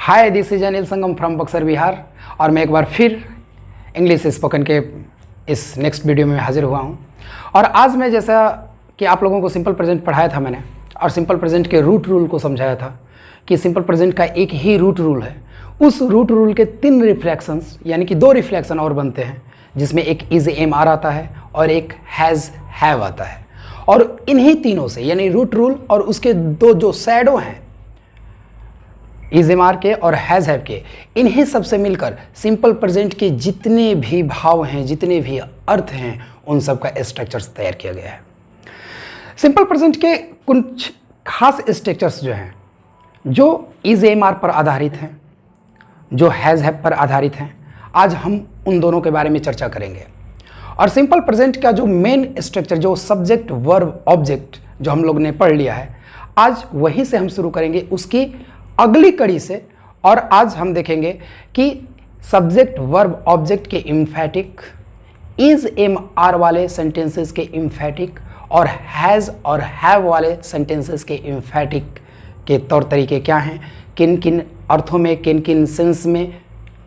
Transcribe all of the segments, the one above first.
Hi, this is Anil Sangam from Buxar Bihar. और मैं एक बार फिर इंग्लिश स्पोकन के इस नेक्स्ट वीडियो में हाजिर हुआ हूँ। और आज मैं, जैसा कि आप लोगों को सिंपल प्रेजेंट पढ़ाया था मैंने, और सिंपल प्रेजेंट के रूट रूल को समझाया था कि सिंपल प्रेजेंट का एक ही रूट रूल है। उस रूट रूल के 3 रिफ्लेक्शंस यानी कि 2 रिफ्लेक्शन और बनते हैं, जिसमें एक इज एम आर आता है और एक हैज़ हैव आता है। और इन्हीं तीनों से यानी रूट रूल और उसके 2 जो शैडो हैं, इज एम आर के और हैज़ हैव के, इन्हीं सबसे मिलकर सिंपल प्रेजेंट के जितने भी भाव हैं, जितने भी अर्थ हैं, उन सब का स्ट्रक्चर्स तैयार किया गया है। सिंपल प्रेजेंट के कुछ खास स्ट्रक्चर्स जो हैं, जो इज एम आर पर आधारित हैं, जो हैज़ हैव पर आधारित हैं, आज हम उन दोनों के बारे में चर्चा करेंगे। और सिंपल प्रेजेंट का जो मेन स्ट्रक्चर, जो सब्जेक्ट वर्ब ऑब्जेक्ट, जो हम लोग ने पढ़ लिया है, आज वहीं से हम शुरू करेंगे उसकी अगली कड़ी से। और आज हम देखेंगे कि सब्जेक्ट वर्ब ऑब्जेक्ट के इम्फैटिक, इज एम आर वाले सेंटेंसेस के इम्फैटिक और हैज़ और हैव वाले सेंटेंसेस के इम्फैटिक के तौर तरीके क्या हैं, किन किन अर्थों में, किन किन सेंस में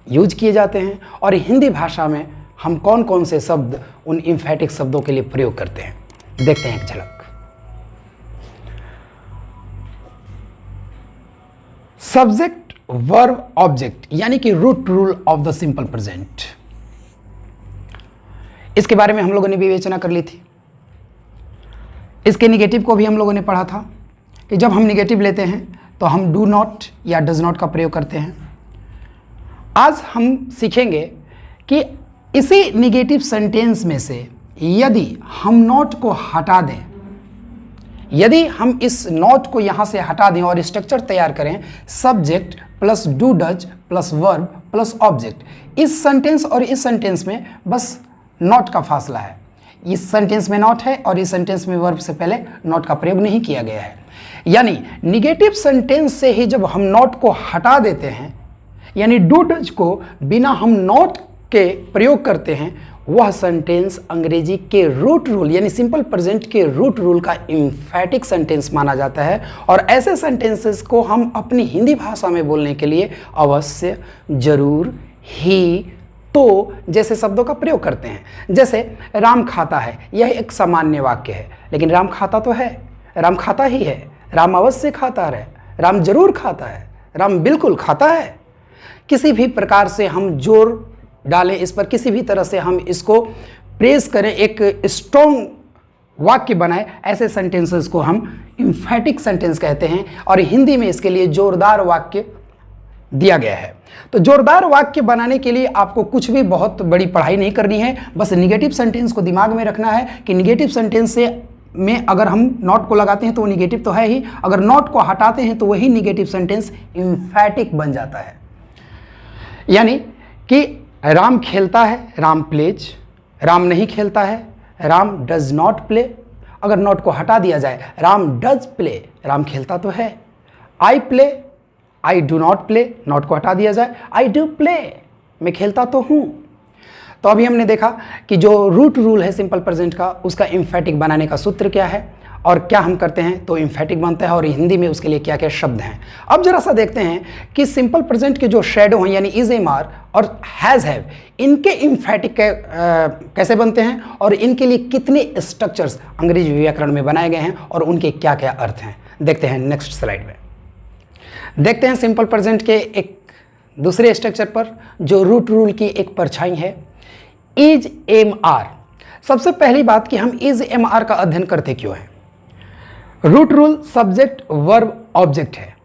यूज किए जाते हैं, और हिंदी भाषा में हम कौन कौन से शब्द उन इम्फैटिक शब्दों के लिए प्रयोग करते हैं। देखते हैं एक झलक। सब्जेक्ट वर्ब ऑब्जेक्ट यानी कि root rule of the simple present, इसके बारे में हम लोगों ने विवेचना कर ली थी। इसके निगेटिव को भी हम लोगों ने पढ़ा था कि जब हम निगेटिव लेते हैं तो हम डू नॉट या डज नॉट का प्रयोग करते हैं। आज हम सीखेंगे कि इसी निगेटिव सेंटेंस में से यदि हम नॉट को हटा दें, यदि हम इस नॉट को यहाँ से हटा दें और स्ट्रक्चर तैयार करें subject plus do does plus verb plus object, इस सेंटेंस और इस सेंटेंस में बस नॉट का फासला है। इस सेंटेंस में नॉट है और इस सेंटेंस में वर्ब से पहले नॉट का प्रयोग नहीं किया गया है। यानी निगेटिव सेंटेंस से ही जब हम नॉट को हटा देते हैं, यानी डू डज को बिना हम नॉट के प्रयोग करते हैं, वह सेंटेंस अंग्रेजी के रूट रूल यानी सिंपल प्रेजेंट के रूट रूल का इम्फैटिक सेंटेंस माना जाता है। और ऐसे सेंटेंसेस को हम अपनी हिंदी भाषा में बोलने के लिए अवश्य, जरूर, ही, तो जैसे शब्दों का प्रयोग करते हैं। जैसे राम खाता है, यह एक सामान्य वाक्य है, लेकिन राम खाता तो है, राम खाता ही है, राम अवश्य खाता है, राम जरूर खाता है, राम बिल्कुल खाता है। किसी भी प्रकार से हम जोर डालें इस पर, किसी भी तरह से हम इसको प्रेस करें, एक स्ट्रॉन्ग वाक्य बनाए, ऐसे सेंटेंसेस को हम इम्फैटिक सेंटेंस कहते हैं। और हिंदी में इसके लिए जोरदार वाक्य दिया गया है। तो जोरदार वाक्य बनाने के लिए आपको कुछ भी बहुत बड़ी पढ़ाई नहीं करनी है, बस निगेटिव सेंटेंस को दिमाग में रखना है कि निगेटिव सेंटेंस से में अगर हम नॉट को लगाते हैं तो वो निगेटिव तो है ही, अगर नॉट को हटाते हैं तो वही निगेटिव सेंटेंस इम्फैटिक बन जाता है। यानी कि राम खेलता है, राम प्लेज, राम नहीं खेलता है, राम डज नॉट प्ले। अगर नॉट को हटा दिया जाए, राम डज प्ले, राम खेलता तो है। I play, I do not play, not को हटा दिया जाए, आई डू प्ले, मैं खेलता तो हूँ। तो अभी हमने देखा कि जो रूट रूल है सिंपल प्रेजेंट का, उसका इम्फैटिक बनाने का सूत्र क्या है और क्या हम करते हैं तो इम्फैटिक बनता है, और हिंदी में उसके लिए क्या क्या शब्द हैं। अब जरा सा देखते हैं कि सिंपल प्रेजेंट के जो शैडो हैं यानी इज एम आर और हैज़ हैव, इनके इम्फैटिक कैसे बनते हैं और इनके लिए कितने स्ट्रक्चर्स अंग्रेजी व्याकरण में बनाए गए हैं और उनके क्या क्या अर्थ हैं। देखते हैं नेक्स्ट स्लाइड में। देखते हैं सिंपल प्रेजेंट के एक दूसरे स्ट्रक्चर पर जो रूट रूल की एक परछाई है, इज एम आर। सबसे पहली बात कि हम इज एम आर का अध्ययन करते क्यों हैं। Root rule subject verb object है,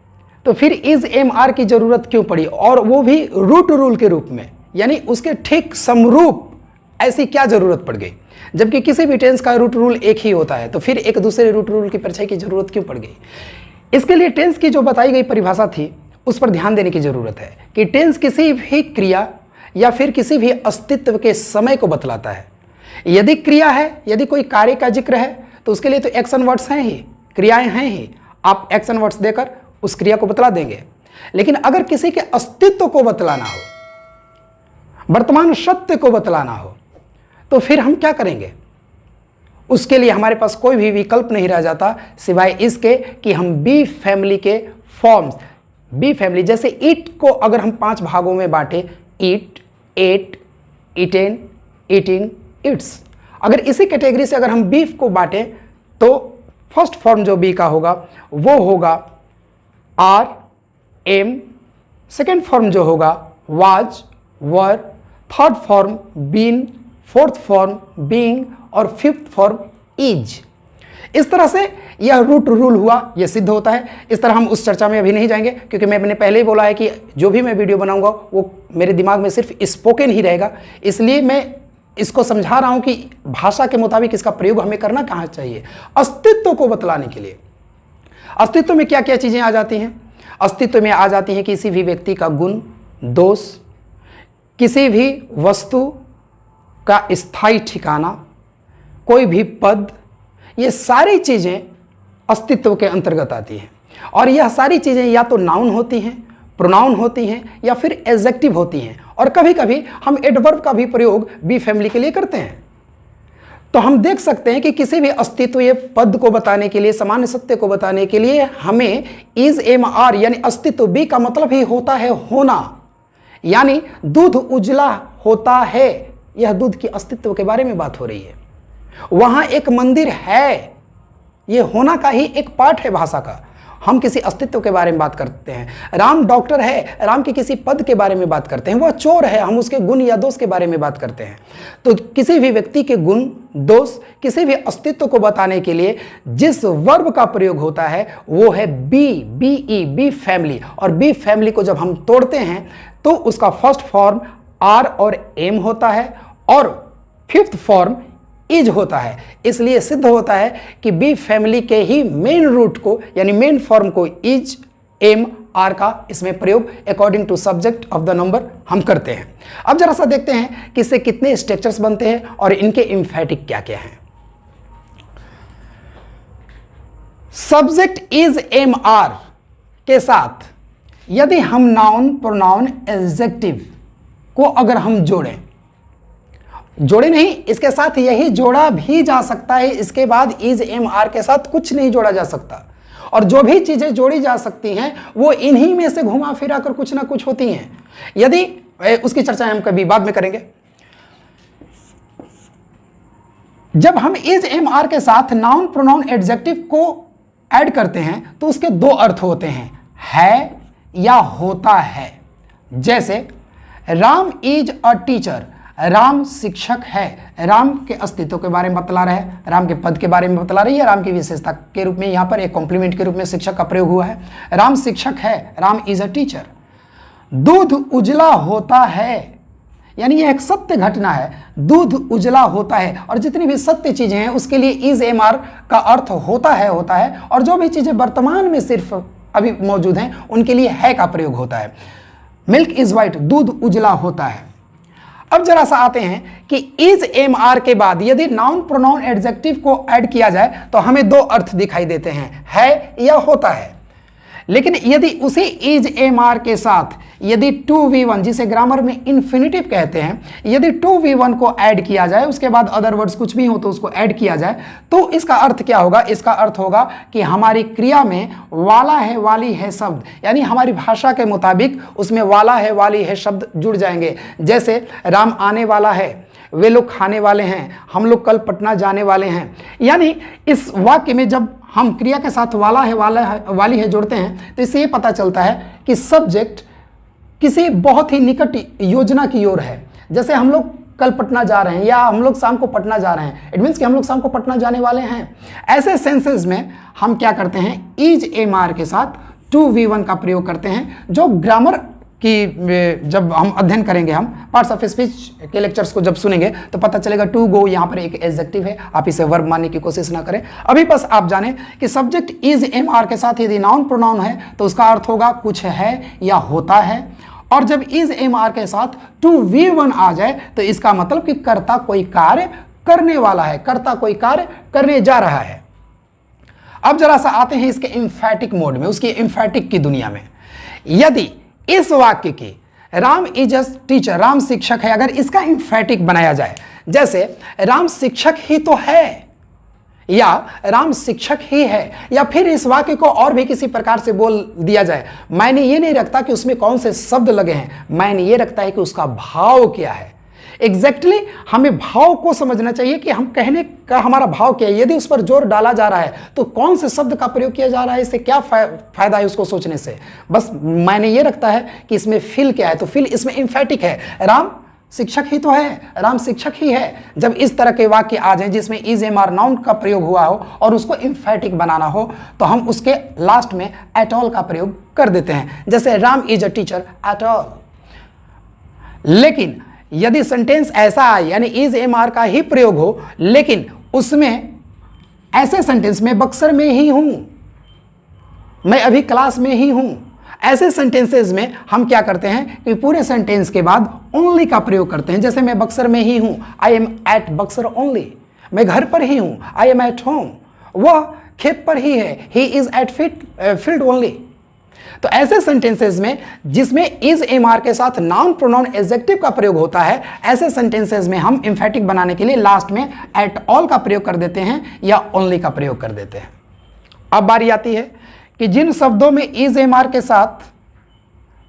तो फिर इज एम आर की जरूरत क्यों पड़ी, और वो भी रूट रूल के रूप में, यानी उसके ठीक समरूप ऐसी क्या जरूरत पड़ गई। जबकि किसी भी टेंस का रूट रूल एक ही होता है, तो फिर एक दूसरे रूट रूल की परछाई की जरूरत क्यों पड़ गई। इसके लिए टेंस की जो बताई गई परिभाषा थी उस पर ध्यान देने की जरूरत है कि टेंस किसी भी क्रिया या फिर किसी भी अस्तित्व के समय को बतलाता है। यदि क्रिया है, यदि कोई कार्य का जिक्र है, तो उसके लिए तो एक्शन वर्ड्स हैं ही, क्रियाएं हैं ही, आप एक्शन वर्ड्स देकर उस क्रिया को बतला देंगे। लेकिन अगर किसी के अस्तित्व को बतलाना हो, वर्तमान सत्य को बतलाना हो, तो फिर हम क्या करेंगे। उसके लिए हमारे पास कोई भी विकल्प नहीं रह जाता सिवाय इसके कि हम बी फैमिली के फॉर्म्स बी फैमिली, जैसे ईट को अगर हम 5 भागों में बांटे, ईट, एट, ईटेन, ईटिंग, ईट्स, अगर इसी कैटेगरी से अगर हम बीफ को बांटे तो फर्स्ट फॉर्म जो बी का होगा वो होगा आर, एम, सेकेंड फॉर्म जो होगा was, were, third form been, fourth form being और फिफ्थ फॉर्म इज। इस तरह से यह रूट रूल हुआ, यह सिद्ध होता है। इस तरह हम उस चर्चा में अभी नहीं जाएंगे, क्योंकि मैंने पहले ही बोला है कि जो भी मैं वीडियो बनाऊंगा वो मेरे दिमाग में सिर्फ स्पोकन ही रहेगा, इसलिए मैं इसको समझा रहा हूं कि भाषा के मुताबिक इसका प्रयोग हमें करना कहाँ चाहिए। अस्तित्व को बतलाने के लिए, अस्तित्व में क्या क्या चीजें आ जाती हैं? अस्तित्व में आ जाती हैं किसी भी व्यक्ति का गुण, दोष, किसी भी वस्तु का स्थायी ठिकाना, कोई भी पद, ये सारी चीजें अस्तित्व के अंतर्गत आती हैं। और यह सारी चीजें या तो नाउन होती हैं, प्रोनाउन होती हैं, या फिर एडजेक्टिव होती हैं, और कभी कभी हम एडवर्ब का भी प्रयोग बी फैमिली के लिए करते हैं। तो हम देख सकते हैं कि किसी भी अस्तित्व पद को बताने के लिए, सामान्य सत्य को बताने के लिए हमें इज, एम, आर यानी अस्तित्व बी का मतलब ही होता है होना। यानी दूध उजला होता है, यह दूध की अस्तित्व के बारे में बात हो रही है। वहां एक मंदिर है, यह होना का ही एक पार्ट है भाषा का। हम किसी अस्तित्व के बारे में बात करते हैं। राम डॉक्टर है, राम के किसी पद के बारे में बात करते हैं। वह चोर है, हम उसके गुण या दोष के बारे में बात करते हैं। तो किसी भी व्यक्ति के गुण, दोष, किसी भी अस्तित्व को बताने के लिए जिस वर्ब का प्रयोग होता है वो है बी, बीई, बी फैमिली। और बी फैमिली को जब हम तोड़ते हैं तो उसका फर्स्ट फॉर्म आर और एम होता है और फिफ्थ फॉर्म इज होता है। इसलिए सिद्ध होता है कि बी फैमिली के ही मेन रूट को यानी मेन फॉर्म को इज, एम, आर का इसमें प्रयोग according to subject of the number हम करते हैं। अब जरा सा देखते हैं कि इससे कितने स्ट्रक्चर्स बनते हैं और इनके एम्फैटिक क्या क्या हैं। सब्जेक्ट इज, एम, आर के साथ यदि हम नाउन, प्रोनाउन, एडजेक्टिव को अगर हम जोड़े नहीं, इसके साथ यही जोड़ा भी जा सकता है। इसके बाद इज, एम, आर के साथ कुछ नहीं जोड़ा जा सकता। और जो भी चीजें जोड़ी जा सकती हैं वो इन्हीं में से घुमा फिरा कर कुछ ना कुछ होती हैं। यदि उसकी चर्चा हम कभी बाद में करेंगे। जब हम इज, एम, आर के साथ नाउन, प्रोनाउन, एडजेक्टिव को ऐड करते हैं तो उसके दो अर्थ होते हैं, है या होता है। जैसे Ram is a teacher, Ram शिक्षक है। राम के अस्तित्व के बारे में बतला रहे हैं, राम के पद के बारे में बतला रही है, राम की विशेषता के रूप में यहाँ पर एक कॉम्प्लीमेंट के रूप में शिक्षक का प्रयोग हुआ है। राम शिक्षक है, राम इज अ टीचर। दूध उजला होता है, यानी यह एक सत्य घटना है, दूध उजला होता है। और जितनी भी सत्य चीजें हैं उसके लिए इज, एम, आर का अर्थ होता है। और जो भी चीजें वर्तमान में सिर्फ अभी मौजूद हैं उनके लिए है का प्रयोग होता है। मिल्क इज वाइट, दूध उजला होता है। अब जरा सा आते हैं कि इज, एम, आर के बाद यदि नाउन, प्रोनाउन, एडजेक्टिव को ऐड किया जाए तो हमें दो अर्थ दिखाई देते हैं, है या होता है। लेकिन यदि उसी इज, एम, आर के साथ यदि 2v1 जिसे ग्रामर में इन्फिनिटिव कहते हैं, यदि 2v1 को ऐड किया जाए, उसके बाद अदर वर्ड्स कुछ भी हो तो उसको ऐड किया जाए, तो इसका अर्थ क्या होगा? इसका अर्थ होगा कि हमारी क्रिया में वाला है, वाली है शब्द, यानी हमारी भाषा के मुताबिक उसमें वाला है, वाली है शब्द जुड़ जाएंगे। जैसे राम आने वाला है, वे लोग खाने वाले हैं, हम लोग कल पटना जाने वाले हैं। यानी इस वाक्य में जब हम क्रिया के साथ वाला है, वाली है जोड़ते हैं तो इससे ये पता चलता है कि सब्जेक्ट किसी बहुत ही निकट योजना की ओर है। जैसे हम लोग कल पटना जा रहे हैं या हम लोग शाम को पटना जा रहे हैं, इट मीन्स कि हम लोग शाम को पटना जाने वाले हैं। ऐसे सेंसेस में हम क्या करते हैं? इज, एम, आर के साथ 2v1 का प्रयोग करते हैं, जो ग्रामर कि जब हम अध्ययन करेंगे, हम पार्ट्स ऑफ स्पीच के लेक्चर्स को जब सुनेंगे तो पता चलेगा टू गो यहाँ पर एक एडजेक्टिव है, आप इसे वर्ब मानने की कोशिश ना करें। अभी बस आप जानें कि सब्जेक्ट इज, एम, आर के साथ यदि नाउन, प्रोनाउन है तो उसका अर्थ होगा कुछ है या होता है। और जब इज, एम, आर के साथ 2v1 आ जाए तो इसका मतलब कि कर्ता कोई कार्य करने वाला है, कर्ता कोई कार्य करने जा रहा है। अब जरा सा आते हैं इसके एम्फैटिक मोड में, उसकी एम्फैटिक की दुनिया में। यदि इस वाक्य की Ram is a teacher, Ram शिक्षक है, अगर इसका एम्फैटिक बनाया जाए, जैसे राम शिक्षक ही तो है, या राम शिक्षक ही है, या फिर इस वाक्य को और भी किसी प्रकार से बोल दिया जाए, मायने ये नहीं रखता कि उसमें कौन से शब्द लगे हैं, मायने ये रखता है कि उसका भाव क्या है। एग्जैक्टली हमें भाव को समझना चाहिए कि हम कहने का हमारा भाव क्या है। यदि उस पर जोर डाला जा रहा है तो कौन से शब्द का प्रयोग किया जा रहा है, इससे क्या फायदा है उसको सोचने से। बस मायने ये रखता है कि इसमें फिल क्या है, तो फिल इसमें एम्फेटिक है। राम शिक्षक ही तो है, राम शिक्षक ही है। जब इस तरह के वाक्य आ जाए जिसमें इज एम आर नाउन का प्रयोग हुआ हो और उसको एम्फेटिक बनाना हो, तो हम उसके लास्ट में एट ऑल का प्रयोग कर देते हैं। जैसे Ram is a teacher at all. लेकिन यदि सेंटेंस ऐसा आए यानी इज एम आर का ही प्रयोग हो, लेकिन उसमें ऐसे सेंटेंस में बक्सर में ही हूं, मैं अभी क्लास में ही हूं, ऐसे सेंटेंसेस में हम क्या करते हैं कि पूरे सेंटेंस के बाद ओनली का प्रयोग करते हैं। जैसे मैं बक्सर में ही हूं, I am at Buxar only. मैं घर पर ही हूं, आई एम एट होम। वह खेत पर ही है, he is eight field only. तो ऐसे सेंटेंसेस में जिसमें इज एम आर के साथ नाउन प्रोनाउन एडजेक्टिव का प्रयोग होता है, ऐसे सेंटेंसेस में हम एम्फेटिक बनाने के लिए लास्ट में एट ऑल का प्रयोग कर देते हैं या ओनली का प्रयोग कर देते हैं। अब बारी आती है कि जिन शब्दों में इज एम आर के साथ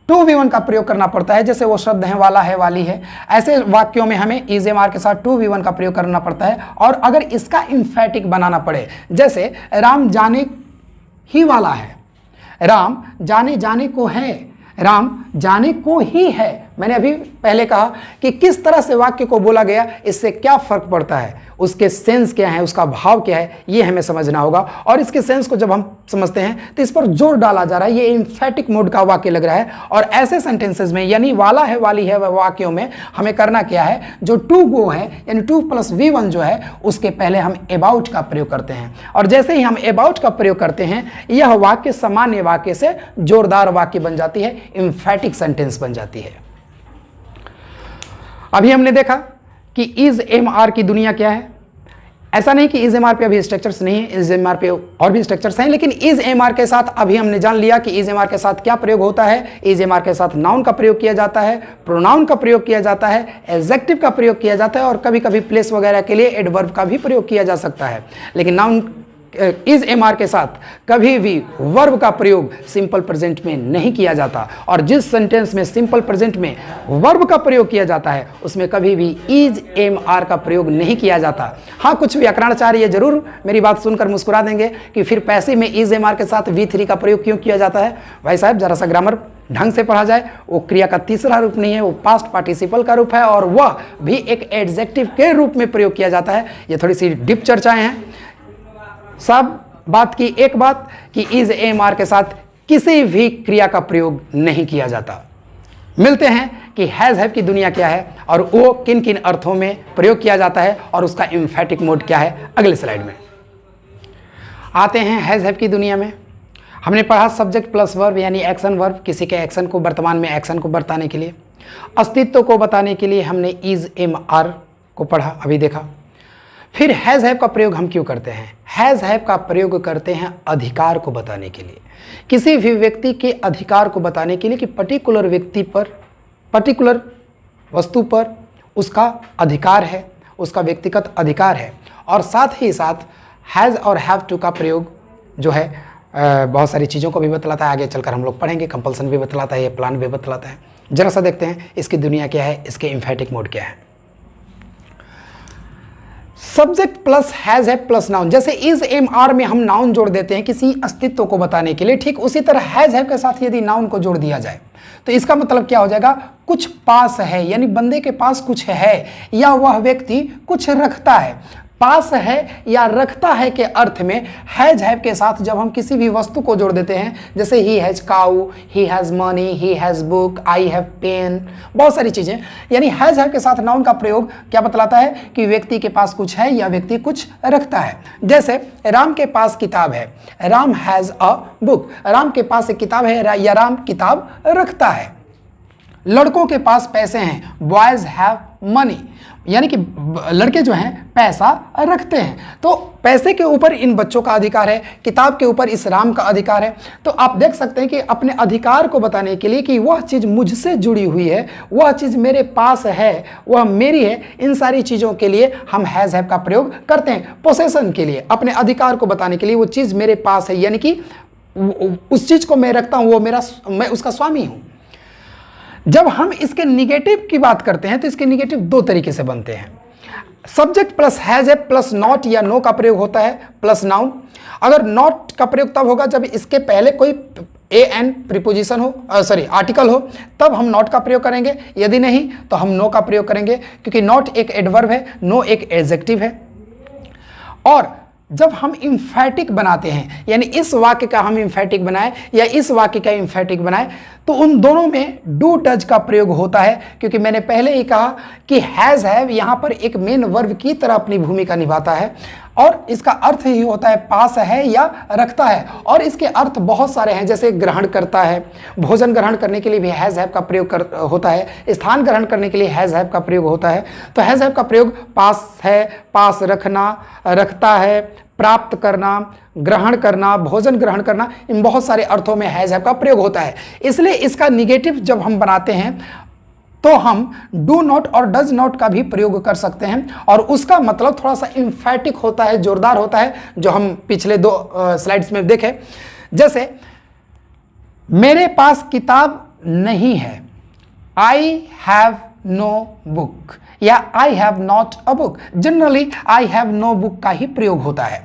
टू वी वन का प्रयोग करना पड़ता है, जैसे वो शब्द हैं वाला है, वाली है, ऐसे वाक्यों में हमें इज एम आर के साथ टू वी वन का प्रयोग करना पड़ता है। और अगर इसका एम्फेटिक बनाना पड़े, जैसे राम जाने ही वाला है, राम जाने को है, राम जाने को ही है। मैंने अभी पहले कहा कि किस तरह से वाक्य को बोला गया, इससे क्या फर्क पड़ता है, उसके सेंस क्या है, उसका भाव क्या है, ये हमें समझना होगा। और इसके सेंस को जब हम समझते हैं तो इस पर जोर डाला जा रहा है, ये एम्फेटिक मोड का वाक्य लग रहा है। और ऐसे सेंटेंसेस में यानी वाला है, वाली है वाक्यों में हमें करना क्या है, जो टू गो है यानी टू प्लस वी वन जो है, उसके पहले हम अबाउट का प्रयोग करते हैं। और जैसे ही हम अबाउट का प्रयोग करते हैं, यह वाक्य सामान्य वाक्य से जोरदार वाक्य बन जाती है, एम्फेटिक सेंटेंस बन जाती है। अभी हमने देखा कि इज एम आर की दुनिया क्या है। ऐसा नहीं कि इज एम आर पे अभी स्ट्रक्चर्स नहीं है, इज एम आर पे और भी स्ट्रक्चर्स हैं, लेकिन इज एम आर के साथ अभी हमने जान लिया कि इज एम आर के साथ क्या प्रयोग होता है। इज एम आर के साथ नाउन का प्रयोग किया जाता है, प्रोनाउन का प्रयोग किया जाता है, एडजेक्टिव का प्रयोग किया जाता है, और कभी कभी प्लेस वगैरह के लिए एडवर्ब का भी प्रयोग किया जा सकता है। लेकिन नाउन इज एम आर के साथ कभी भी वर्ब का प्रयोग सिंपल प्रेजेंट में नहीं किया जाता। और जिस सेंटेंस में सिंपल प्रेजेंट में वर्ब का प्रयोग किया जाता है, उसमें कभी भी इज एम आर का प्रयोग नहीं किया जाता। हाँ, कुछ व्याकरणाचार्य ये जरूर मेरी बात सुनकर मुस्कुरा देंगे कि फिर पैसे में इज एम आर के साथ V3 का प्रयोग क्यों किया जाता है। भाई साहब, जरा सा ग्रामर ढंग से पढ़ा जाए। वो क्रिया का तीसरा रूप नहीं है, वो पास्ट पार्टिसिपल का रूप है, और वह भी एक एडजेक्टिव के रूप में प्रयोग किया जाता है। ये थोड़ी सी डीप चर्चाएं हैं। सब बात की एक बात कि इज एम आर के साथ किसी भी क्रिया का प्रयोग नहीं किया जाता। मिलते हैं कि हैज हैव की दुनिया क्या है और वो किन किन अर्थों में प्रयोग किया जाता है और उसका एम्फेटिक मोड क्या है, अगले स्लाइड में। आते हैं हैज हैव की दुनिया में। हमने पढ़ा सब्जेक्ट प्लस वर्ब यानी एक्शन वर्ब, किसी के एक्शन को वर्तमान में एक्शन को बताने के लिए। अस्तित्व को बताने के लिए हमने इज एम आर को पढ़ा, अभी देखा। फिर हैज हैव का प्रयोग हम क्यों करते हैं? हैज हैव का प्रयोग करते हैं अधिकार को बताने के लिए, किसी भी व्यक्ति के अधिकार को बताने के लिए कि पर्टिकुलर व्यक्ति पर, पर्टिकुलर वस्तु पर उसका अधिकार है, उसका व्यक्तिगत अधिकार है। और साथ ही साथ हैज़ और हैव टू का प्रयोग जो है बहुत सारी चीज़ों को भी बतलाता है। आगे चलकर हम लोग पढ़ेंगे, कंपल्सन भी बतलाता है, ये प्लान भी बतलाता है। जरा सा देखते हैं इसकी दुनिया क्या है, इसके एम्फेटिक मोड क्या है। Subject plus has have plus noun, जैसे इज एम आर में हम नाउन जोड़ देते हैं किसी अस्तित्व को बताने के लिए, ठीक उसी तरह हैज हैव के साथ यदि नाउन को जोड़ दिया जाए तो इसका मतलब क्या हो जाएगा, कुछ पास है, यानी बंदे के पास कुछ है या वह व्यक्ति कुछ रखता है। पास है या रखता है के अर्थ में हैज हैव के साथ जब हम किसी भी वस्तु को जोड़ देते हैं, जैसे he has cow, he has money, he has book, I have pen, बहुत सारी चीजें, यानी हैज हैव के साथ नाउन का प्रयोग क्या बतलाता है कि व्यक्ति के पास कुछ है या व्यक्ति कुछ रखता है। जैसे राम के पास किताब है, Ram has a book, Ram के पास एक किताब है या राम किताब रखता है। लड़कों के पास पैसे हैं, बॉयज हैव मनी, यानी कि लड़के जो हैं पैसा रखते हैं। तो पैसे के ऊपर इन बच्चों का अधिकार है, किताब के ऊपर इस राम का अधिकार है। तो आप देख सकते हैं कि अपने अधिकार को बताने के लिए कि वह चीज़ मुझसे जुड़ी हुई है, वह चीज़ मेरे पास है, वह मेरी है, इन सारी चीज़ों के लिए हम हैज़ हैव का प्रयोग करते हैं। पोसेशन के लिए, अपने अधिकार को बताने के लिए, वो चीज़ मेरे पास है, यानी कि उस चीज़ को मैं रखता हूँ, वो मैं उसका स्वामी हूँ। जब हम इसके निगेटिव की बात करते हैं तो इसके निगेटिव दो तरीके से बनते हैं। Subject plus has a plus not या नो का प्रयोग होता है, प्लस नाउन। अगर नॉट का प्रयोग तब होगा जब इसके पहले कोई ए एन प्रीपोजिशन हो, आर्टिकल हो, तब हम नॉट का प्रयोग करेंगे। यदि नहीं तो हम नो का प्रयोग करेंगे, क्योंकि नॉट एक एडवर्ब है, नो एक एडजेक्टिव है। और जब हम इम्फैटिक बनाते हैं, यानी इस वाक्य का हम इम्फैटिक बनाएं या इस वाक्य का इम्फैटिक बनाएं, तो उन दोनों में डू डज का प्रयोग होता है, क्योंकि मैंने पहले ही कहा कि हैज़ हैव यहाँ पर एक मेन वर्ब की तरह अपनी भूमिका निभाता है, और इसका अर्थ ही होता है पास है या रखता है। और इसके अर्थ बहुत सारे हैं, जैसे ग्रहण करता है, भोजन ग्रहण करने के लिए भी हैज़ हैव का प्रयोग होता है, स्थान ग्रहण करने के लिए हैज़ हैव का प्रयोग होता है। तो हैज़ हैव का प्रयोग पास है, पास रखना, रखता है, प्राप्त करना, ग्रहण करना, भोजन ग्रहण करना, इन बहुत सारे अर्थों में हैज़ हैव का प्रयोग होता है। इसलिए इसका निगेटिव जब हम बनाते हैं तो हम डू नॉट और डज नॉट का भी प्रयोग कर सकते हैं, और उसका मतलब थोड़ा सा इम्फैटिक होता है, जोरदार होता है, जो हम पिछले दो स्लाइड्स में देखें। जैसे मेरे पास किताब नहीं है, आई हैव नो बुक, या I have not a book. Generally I have no book का ही प्रयोग होता है।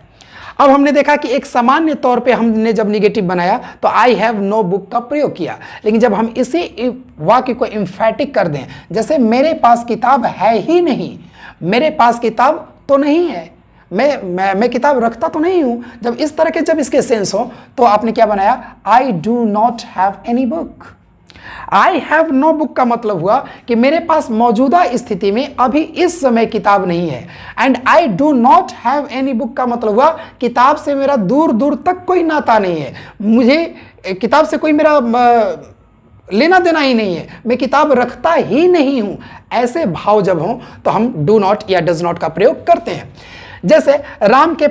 अब हमने देखा कि एक सामान्य तौर पे हमने जब निगेटिव बनाया तो आई हैव नो बुक का प्रयोग किया, लेकिन जब हम इसी वाक्य को इम्फैटिक कर दें, जैसे मेरे पास किताब है ही नहीं, मेरे पास किताब तो नहीं है, मैं किताब रखता तो नहीं हूं, जब इस तरह के जब इसके सेंस हो तो आपने क्या बनाया, I do not have any book. I have no book का मतलब हुआ कि मेरे पास मौजूदा स्थिति में अभी इस समय किताब नहीं है। And I do not have any book का मतलब हुआ किताब से मेरा दूर दूर तक कोई नाता नहीं है, मुझे किताब से कोई मेरा लेना देना ही नहीं है, मैं किताब रखता ही नहीं हूं। ऐसे भाव जब हों तो हम डू नॉट या डज नॉट का प्रयोग करते हैं। जैसे राम के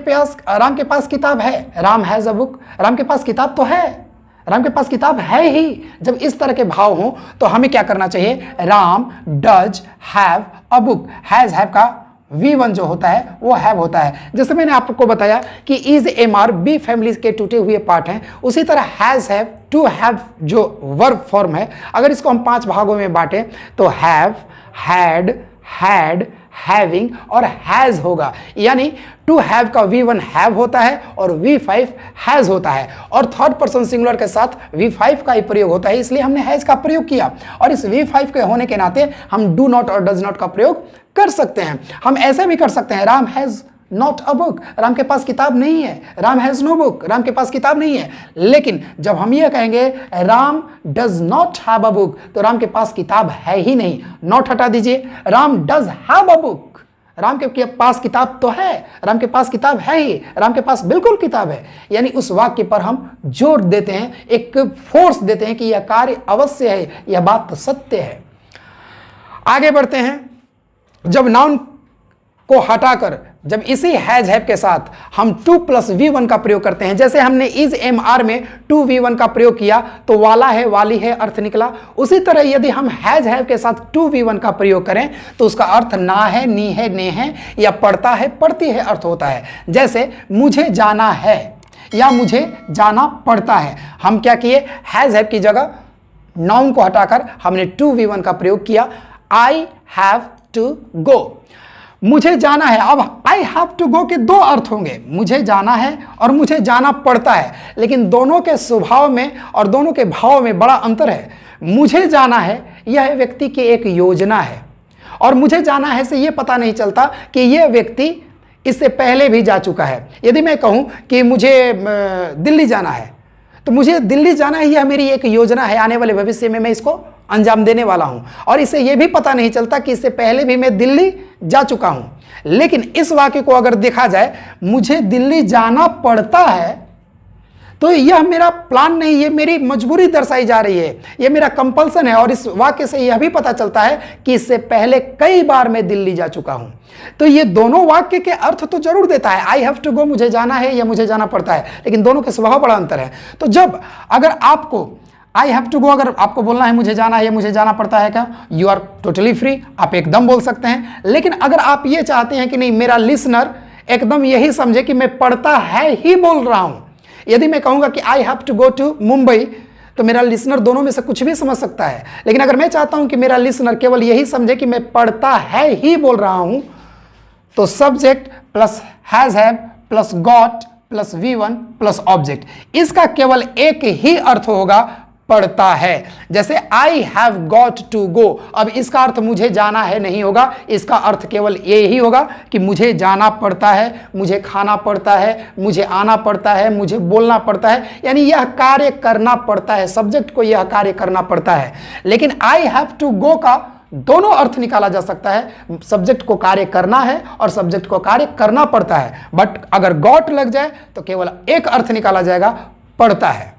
पास किताब है, Ram has a book, Ram के पास किताब तो है, राम के पास किताब है ही। जब इस तरह के भाव हों तो हमें क्या करना चाहिए, Ram does have a book. Has have का V1 जो होता है वो हैव होता है। जैसे मैंने आपको बताया कि is am are be family के टूटे हुए पार्ट हैं, उसी तरह हैज हैव टू हैव जो वर्ब फॉर्म है, अगर इसको हम 5 भागों में बांटें तो हैव, हैड, हैड, हैविंग और हैज होगा। यानी टू हैव का V1 हैव होता है और V5 हैज होता है, और थर्ड पर्सन सिंगुलर के साथ V5 का ही प्रयोग होता है, इसलिए हमने हैज का प्रयोग किया। और इस V5 के होने के नाते हम डू नॉट और डज नॉट का प्रयोग कर सकते हैं। हम ऐसे भी कर सकते हैं, Ram has not a book, Ram के पास किताब नहीं है, Ram has no book, Ram के पास किताब नहीं है। लेकिन जब हम ये कहेंगे Ram does not have a book, तो राम के पास किताब है ही नहीं, नॉट हटा दीजिए, Ram does have a book, Ram के पास किताब तो है, राम के पास किताब है ही, राम के पास बिल्कुल किताब है। यानी उस वाक्य पर हम जोर देते हैं, एक फोर्स देते हैं कि यह कार्य अवश्य है, यह बात तो सत्य है। आगे बढ़ते हैं। जब नाउन को हटाकर जब इसी हैज हैव के साथ हम टू प्लस V1 का प्रयोग करते हैं, जैसे हमने इज एम आर में 2V1 का प्रयोग किया तो वाला है, वाली है अर्थ निकला। उसी तरह यदि हम हैज हैव के साथ 2V1 का प्रयोग करें तो उसका अर्थ ना है, नी है, ने है, या पढ़ता है, पढ़ती है अर्थ होता है। जैसे मुझे जाना है या मुझे जाना पड़ता है, हम क्या किए, हैज हैव की जगह नाउन को हटाकर हमने 2V1 का प्रयोग किया, आई हैव टू गो, मुझे जाना है। अब आई हैव टू गो के 2 अर्थ होंगे, मुझे जाना है और मुझे जाना पड़ता है, लेकिन दोनों के स्वभाव में और दोनों के भाव में बड़ा अंतर है। मुझे जाना है यह व्यक्ति की एक योजना है, और मुझे जाना है से यह पता नहीं चलता कि यह व्यक्ति इससे पहले भी जा चुका है। यदि मैं कहूं कि मुझे दिल्ली जाना है, तो मुझे दिल्ली जाना है यह मेरी एक योजना है, आने वाले भविष्य में मैं इसको अंजाम देने वाला हूं, और इसे यह भी पता नहीं चलता कि इससे पहले भी मैं दिल्ली जा चुका हूं। लेकिन इस वाक्य को अगर देखा जाए, मुझे दिल्ली जाना पड़ता है, तो यह मेरा प्लान नहीं, ये मेरी मजबूरी दर्शाई जा रही है, ये मेरा कंपल्सन है। और इस वाक्य से यह भी पता चलता है कि इससे पहले कई बार मैं दिल्ली जा चुका हूं। तो ये दोनों वाक्य के अर्थ तो जरूर देता है, आई हैव टू गो मुझे जाना है या मुझे जाना पड़ता है, लेकिन दोनों के स्वभाव बड़ा अंतर है। तो जब अगर आपको आई हैव टू गो अगर आपको बोलना है मुझे जाना है या मुझे जाना पड़ता है क्या, यू आर टोटली फ्री, आप एकदम बोल सकते हैं। लेकिन अगर आप ये चाहते हैं कि नहीं मेरा लिसनर एकदम यही समझे कि मैं पढ़ता है ही बोल रहा हूं, यदि मैं कहूंगा कि I have to go to Mumbai, तो मेरा लिसनर दोनों में से कुछ भी समझ सकता है। लेकिन अगर मैं चाहता हूं कि मेरा लिसनर केवल यही समझे कि मैं पढ़ता है ही बोल रहा हूं, तो subject plus has have plus got plus V1 plus object, इसका केवल एक ही अर्थ होगा, पढ़ता है। जैसे I have got to go, अब इसका अर्थ मुझे जाना है नहीं होगा, इसका अर्थ केवल ये ही होगा कि मुझे जाना पड़ता है, मुझे खाना पड़ता है, मुझे आना पड़ता है, मुझे बोलना पड़ता है, यानी यह कार्य करना पड़ता है, सब्जेक्ट को यह कार्य करना पड़ता है। लेकिन आई हैव टू गो का दोनों अर्थ निकाला जा सकता है, सब्जेक्ट को कार्य करना है और सब्जेक्ट को कार्य करना पड़ता है। बट अगर गॉट लग जाए तो केवल एक अर्थ निकाला जाएगा, पड़ता है।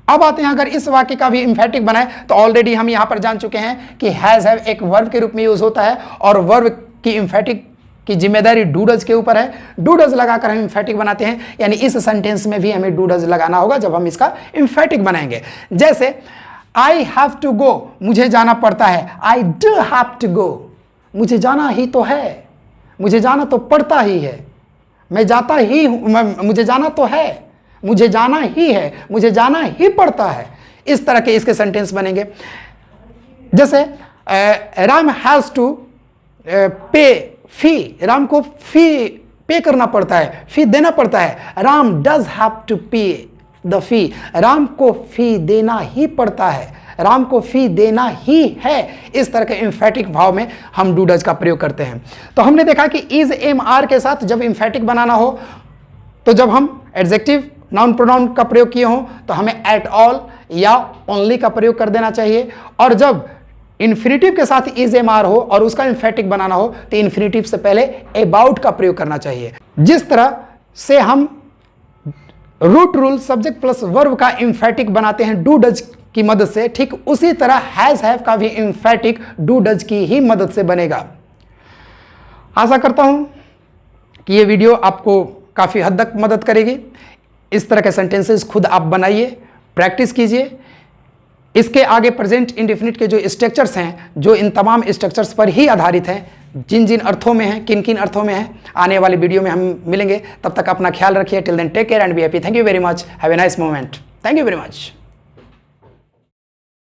अब आते हैं अगर इस वाक्य का भी इंफेटिक बनाए, तो ऑलरेडी हम यहां पर जान चुके हैं कि हैज हैव एक वर्ब के रूप में यूज होता है और वर्ब की इंफेटिक की जिम्मेदारी डू डज के ऊपर है। डू डज लगाकर हम इंफेटिक बनाते हैं, यानी इस सेंटेंस में भी हमें डू डज लगाना होगा जब हम इसका इंफेटिक बनाएंगे। जैसे आई हैव टू गो, मुझे जाना पड़ता है, I do have to go, मुझे जाना ही तो है, मुझे जाना तो पड़ता ही है, मैं जाता ही हूं, मुझे जाना तो है, मुझे जाना ही है, मुझे जाना ही पड़ता है। इस तरह के इसके सेंटेंस बनेंगे। जैसे राम हैज टू पे फी, राम को फी पे करना पड़ता है, फी देना पड़ता है। राम डज हैव टू पे द फी, राम को फी देना ही पड़ता है, राम को फी देना ही है। इस तरह के इंफेटिक भाव में हम डू डज का प्रयोग करते हैं। तो हमने देखा कि इज एम आर के साथ जब इंफेटिक बनाना हो, तो जब हम एडजेक्टिव नाउन प्रोनाउन का प्रयोग किए हो तो हमें एट ऑल या ओनली का प्रयोग कर देना चाहिए। और जब इन्फिनिटिव के साथ इज एम आर हो और उसका इंफेटिक बनाना हो तो इन्फिनिटिव से पहले अबाउट का प्रयोग करना चाहिए। जिस तरह से हम root rule subject plus verb का इंफेटिक बनाते हैं डू डज की मदद से, ठीक उसी तरह हैज हैव का भी इंफेटिक डू डज की ही मदद से बनेगा। आशा करता हूं कि यह वीडियो आपको काफी हद तक मदद करेगी। इस तरह के सेंटेंसेस खुद आप बनाइए, प्रैक्टिस कीजिए। इसके आगे प्रेजेंट इंडेफिनिट के जो स्ट्रक्चर्स हैं, जो इन तमाम स्ट्रक्चर्स पर ही आधारित हैं, जिन जिन अर्थों में हैं, किन किन अर्थों में हैं, आने वाली वीडियो में हम मिलेंगे। तब तक अपना ख्याल रखिए। Till then take care and be happy. Thank you very much. Have a nice moment. Thank you very much.